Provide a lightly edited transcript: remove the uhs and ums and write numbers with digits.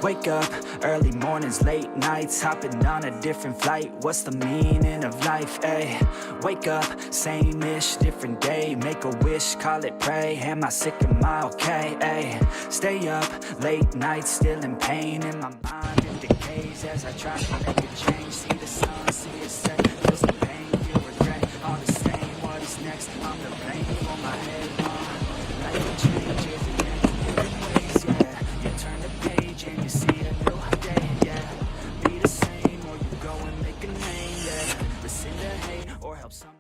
Wake up, early mornings, late nights, hopping on a different flight. What's the meaning of life, ayy? Wake up, same-ish, different day. Make a wish, call it pray. Am I sick, am I okay, ayy? Stay up, late nights, still in pain. In my mind, it decays as I try to make a change. See the sun, see it set, feel some pain, feel regret. All the same, what is next? I'm the blame for my head, life changes again, different ways, yeah. You turn the page and you see a new day, yeah. Be the same or you go and make a name, yeah. Listen to hate or help someone